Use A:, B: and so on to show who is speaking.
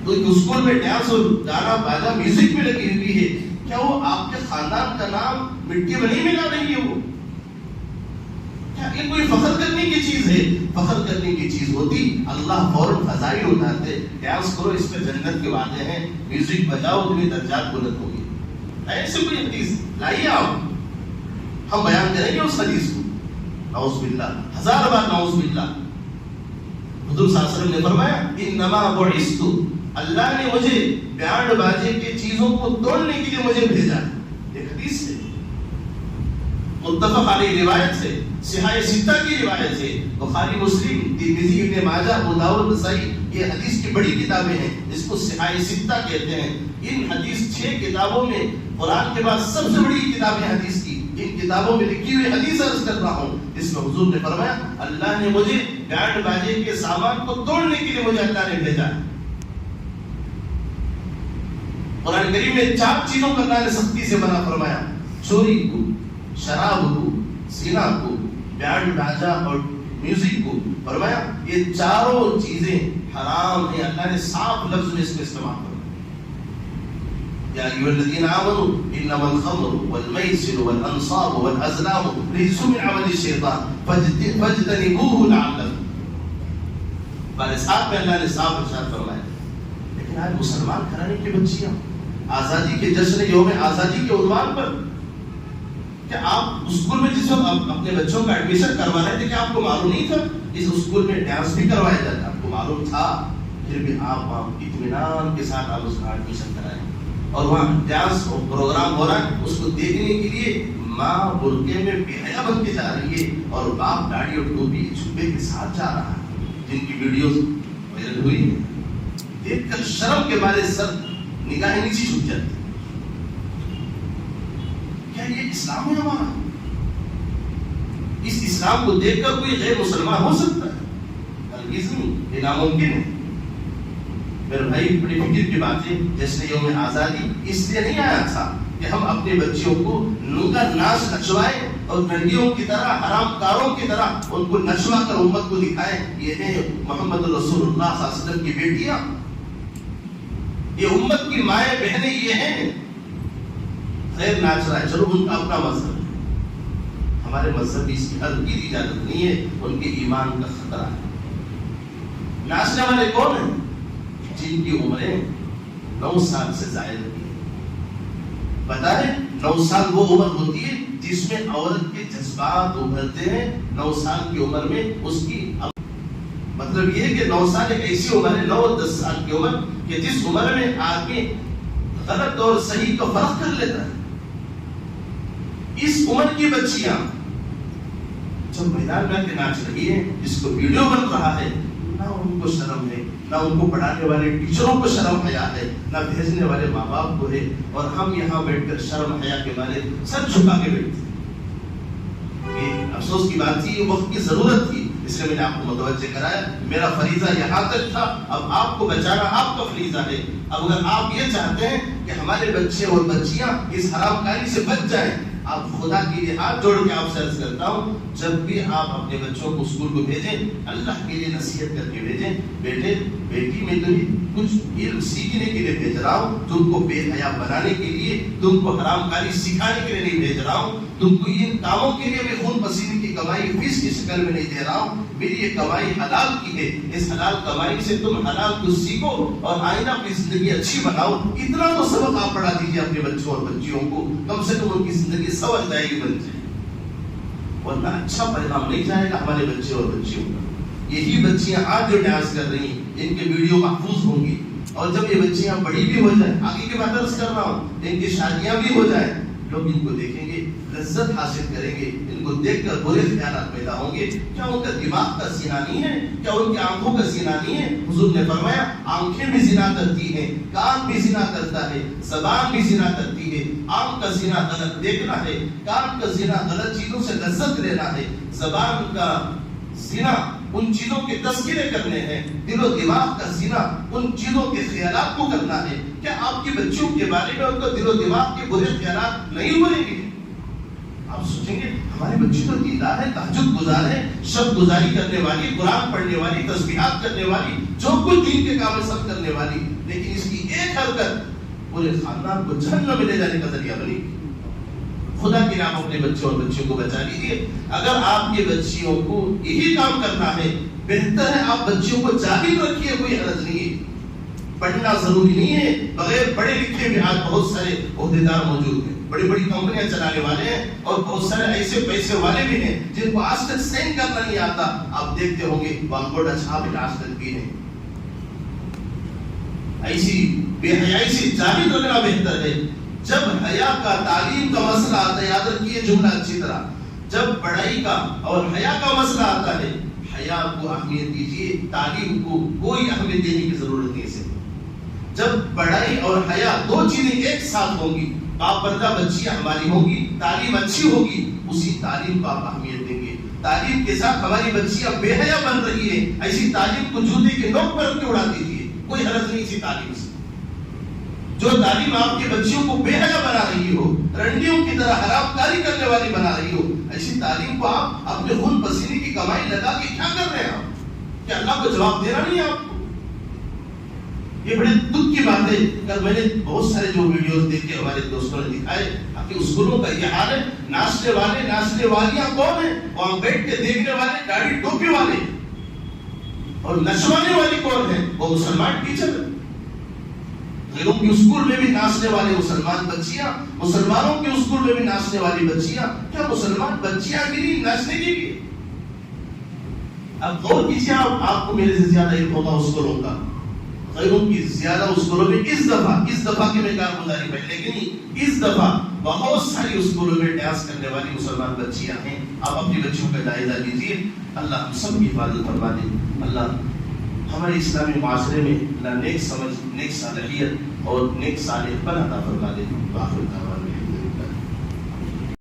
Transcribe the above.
A: تو اسکول میں ڈانس اور گانا باجا میوزک میں لگی ہوئی ہے، کیا وہ آپ کے خاندان کا نام مٹی میں نہیں ملا رہی ہے؟ وہ کیا یہ کوئی فخر کرنے کی چیز ہے؟ فخر کرنے کی چیز ہوتی اللہ فوراً فضائل اٹھاتے، ڈانس کرو اس پہ جنت کے وعدے ہیں، میوزک بجاؤ تمہیں درجات بلند ہوگی. ایسے کوئی حدیث لائیے آپ، ہم بیان کریں گے اس حدیث کو. نعوذ باللہ، ہزار بار نعوذ باللہ. حضور صلی اللہ علیہ وسلم نے فرمایا انما بعثت، اللہ نے مجھے بینڈ باجے کی چیزوں کو توڑنے کے لیے مجھے بھیجا. ایک حدیث سے متفق علیہ روایت سے، صحاح ستہ کی روایت سے، بخاری مسلم ترمذی ابن ماجہ ابو داؤد نسائی، یہ حدیث کی بڑی کتابیں ہیں، اس کو صحاح ستہ کہتے ہیں. ان حدیث 6 کتابوں میں قرآن کے بعد سب سے بڑی کتاب ہے حدیث کی. ان کتابوں میں لکھی ہوئی حدیث عرض کر رہا ہوں. اس میں حضور نے فرمایا اللہ نے مجھے بینڈ باجے کے سامان کو توڑنے کے لیے مجھے اللہ نے بھیجا. قرآن کریم میں 4 چیزوں کا اللہ نے سختی سے منع فرمایا، چوری کو، شراب کو، زنا کو، بینڈ باجا اور میوزک کو. فرمایا یہ چاروں چیزیں حرام ہیں. اللہ نے صاف لفظ میں اس کو استعمال فرمایا، یا ایھا الذین آمنوا انما الخمر والمیسر والانصاب والازلام رجس من عمل الشیطان فاجتنبوه لعلکم. بارے ساتھ میں اللہ نے صاف ارشاد فرمایا. لیکن آج مسلمان گھرانے کی بچیاں آزادی کے جشن یوم آزادی کے عنوان پر، کیا آپ اسکول میں جس وقت اپنے بچوں کا ایڈمیشن کروا رہے تھے، کیا آپ کو معلوم نہیں تھا اس اسکول میں ڈانس بھی کروایا جاتا ہے؟ آپ کو معلوم تھا، پھر بھی آپ اطمینان کے ساتھ آپ اس کا ایڈمیشن کرائیں، اور وہاں ڈانس پروگرام ہو رہا ہے، اس کو دیکھنے کے لیے ماں برقعے میں بے حیا بن کے جا رہی ہے اور باپ داڑھی اور ٹوپی جھبے کے ساتھ جا رہا ہے، جن کی ویڈیوز وائرل ہوئی ہے. دیکھ کر شرم کے مارے سر نگاہیں نیچی جھک جاتی. کیا یہ اسلام ہے ہمارا؟ اس اسلام کو دیکھ کر کوئی غیر مسلمان ہو سکتا ہے؟ ہرگز نہیں، یہ ناممکن ہے. میرے بھائی بڑی فکر کی بات ہے، جشن یوم آزادی اس لیے نہیں آیا تھا کہ ہم اپنے بچیوں کو ننگا ناچ نچوائیں اور ننگیوں کی طرح، حرام کاروں کی طرح ان کو نچوا کر امت کو دکھائیں یہ ہے محمد رسول اللہ صلی اللہ علیہ وسلم کی بیٹیاں، یہ امت کی مائیں بہنیں یہ ہیں. خیر ناچ رہا ہے، چلو ان کا اپنا مذہب ہے، ہمارے مذہب اس کی ہرگز اجازت نہیں ہے، ان کے ایمان کا خطرہ ہے. ناچنے والے کون ہیں؟ جن کی عمریں 9 سال سے زائد ہوتی ہے. بتائیں 9 سال وہ عمر ہوتی ہے جس میں عورت کے جذبات ابھرتے ہیں. 9 سال کی عمر میں اس کی مطلب یہ ہے کہ 9 سال ایک ایسی عمر ہے، 9-10 سال کی عمر، کہ جس عمر میں آدمی غلط اور صحیح کا فرق کر لیتا ہے. اس عمر کی بچیاں جب میدان میں کے ناچ رہی ہے، جس کو ویڈیو بن رہا ہے، نہ ان کو شرم ہے، نہ ان کو پڑھانے والے ٹیچروں کو شرم حیا ہے، نہ بھیجنے والے ماں باپ کو ہے، اور ہم یہاں بیٹھ کر شرم حیا کے مارے سر جھکا کے بیٹھتے ہیں. یہ افسوس کی بات تھی، یہ وقت کی ضرورت تھی، اس لیے میں نے آپ کو متوجہ کرایا. میرا فریضہ یہاں تک تھا، اب آپ کو بچانا آپ کا فریضہ ہے. اب اگر آپ یہ چاہتے ہیں کہ ہمارے بچے اور بچیاں اس حرام کاری سے بچ جائیں، آپ خدا کے لیے ہاتھ جوڑ کے آپ سے عرض کرتا ہوں، جب بھی آپ اپنے بچوں کو اسکول کو بھیجیں، اللہ کے لیے نصیحت کر کے بھیجیں. بیٹے بیٹی میں تمہیں کچھ علم سیکھنے کے لیے بھیج رہا ہوں، تم کو بے حیا بنانے کے لیے، تم کو حرام کاری سکھانے کے لیے نہیں بھیج رہا ہوں، تم کو ان کاموں کے لیے میں خون پسینے کی کمائی فیس کی شکل میں نہیں دے رہا ہوں. میری یہ کمائی حلال کی ہے، اس حلال کمائی سے تم حلال کچھ سیکھو اور آئندہ اپنی زندگی اچھی بناؤ. اتنا تو سبق آپ پڑھا دیجیے اپنے بچوں اور بچیوں کو، کم سے کم ان کی زندگی سمجھ جائے گی، بن جائے، ورنہ اچھا پیغام نہیں جائے گا ہمارے بچے اور بچیوں کا. یہی بچیاں آج جو ڈانس کر رہی ہیں، ان کے ویڈیو محفوظ ہوں گی، اور جب یہ بچیاں بڑی بھی ہو جائیں، آگے کے بات عرض کر رہا ہوں، ان کی شادیاں بھی ہو جائیں، لوگ ان کو دیکھیں گے، لذت حاصل کریں گے، ان کو دیکھ کر برے خیالات پیدا ہوں گے. کیا ان کا دماغ کا زنا نہیں ہے؟ کیا ان کی آنکھوں کا زنا نہیں ہے؟ حضور نے فرمایا آنکھیں بھی زنا کرتی ہیں، کان بھی زنا کرتا ہے، زبان بھی زنا کرتی ہے. آنکھ کا زنا غلط دیکھنا ہے، کان کا زنا غلط چیزوں سے لذت لینا ہے، زبان کا زنا ان چیزوں کے تذکرے کرنے ہیں، دل و دماغ کا زنا ان چیزوں کے خیالات کو کرنا ہے. کیا آپ کی بچیوں کے بارے میں ان کا دل و دماغ کے برے خیالات نہیں بولیں گے؟ آپ سوچیں گے ہماری بچی تو دیندار ہے، تہجد گزار ہے، شب گزاری کرنے والی، قرآن پڑھنے والی، تسبیحات کرنے والی، جو کچھ دین کے کام میں سب کرنے والی، لیکن اس کی ایک حرکت پورے خاندان کو جہنم میں لے جانے کا ذریعہ بنی۔ خدا کے نام اپنے بچوں اور بچیوں کو بچا لیجیے۔ اگر آپ کے بچیوں کو یہی کام کرنا ہے، بہتر ہے آپ بچیوں کو جاہل رکھیے، کوئی حرج نہیں ہے۔ پڑھنا ضروری نہیں ہے، بغیر پڑھے لکھے بھی آج بہت سارے عہدیدار موجود ہیں، بڑی بڑی کمپنیاں چلانے والے ہیں، اور بہت سارے ایسے پیسے والے بھی ہیں جن کو آج تک سائن کرنا نہیں آتا۔ آپ دیکھتے ہوں گے بانگوڑا چھاپ آج تک بھی ہیں۔ ایسی بے حیائی سے جاہل رکھنا بہتر ہے۔ جب حیا کا تعلیم کا مسئلہ آتا ہے، یاد رکھیے جملہ اچھی طرح، جب پڑھائی کا اور حیا کا مسئلہ آتا ہے، حیا کو اہمیت دیجیے، تعلیم کو کوئی اہمیت دینے کی ضرورت نہیں ہے۔ جب پڑھائی اور حیا دو چیزیں ایک ساتھ ہوں گی، باپردہ بچیاں ہماری ہوں گی، تعلیم اچھی ہوگی، اسی تعلیم کو آپ اہمیت دیں گے۔ تعلیم کے ساتھ ہماری بچیاں بے حیا بن رہی ہیں، ایسی تعلیم کو جوتے کے نوک پر کے اڑا دیجیے، کوئی حرج نہیں اسی تعلیم سے۔ جو تعلیم آپ کے بچیوں کو بے حیا بنا رہی ہو، رنڈیوں کی طرح حرام کاری کرنے والی بنا رہی ہو، ایسی تعلیم کو آپ اپنے خون پسینے کی کمائی لگا کے کیا کر رہے ہیں آپ؟ کیا اللہ کو جواب دینا نہیں ہے آپ کو؟ یہ بڑے دکھ کی بات ہے۔ کل میں نے بہت سارے جو ویڈیوز دیکھے ہمارے دوستوں نے دکھائے کہ اسکولوں کا یہ حال ہے، ناچنے والے ناچنے والیاں کون ہیں؟ وہاں بیٹھ کے دیکھنے والے داڑھی ٹوپی والے، اور نچوانے والی کون ہے؟ وہ مسلمان ٹیچر ہے۔ غیروں کے اسکول میں بھی ناچنے والے مسلمان بچیاں، مسلمانوں کے اسکول میں بھی ناچنے والی بچیاں، کیا مسلمان بچیاں گری ناچنے کے لیے؟ اب غور کیجیے، آپ کو میرے سے زیادہ علم ہوگا اسکولوں کا، غیروں کی زیادہ اسکولوں میں اس دفعہ کی میں کارگزاری پہلے کی نہیں، اس دفعہ بہت ساری اسکولوں میں ڈانس کرنے والی مسلمان بچیاں ہیں۔ آپ اپنی بچیوں کا جائزہ لیجیے، اللہ ہم سب کی حفاظت فرما دے۔ اللہ ہمارے اسلامی معاشرے میں اللہ نیک سمجھ، نیک صالحیت اور نیک صالح پن عطا فرما دے۔ آخر دعوانا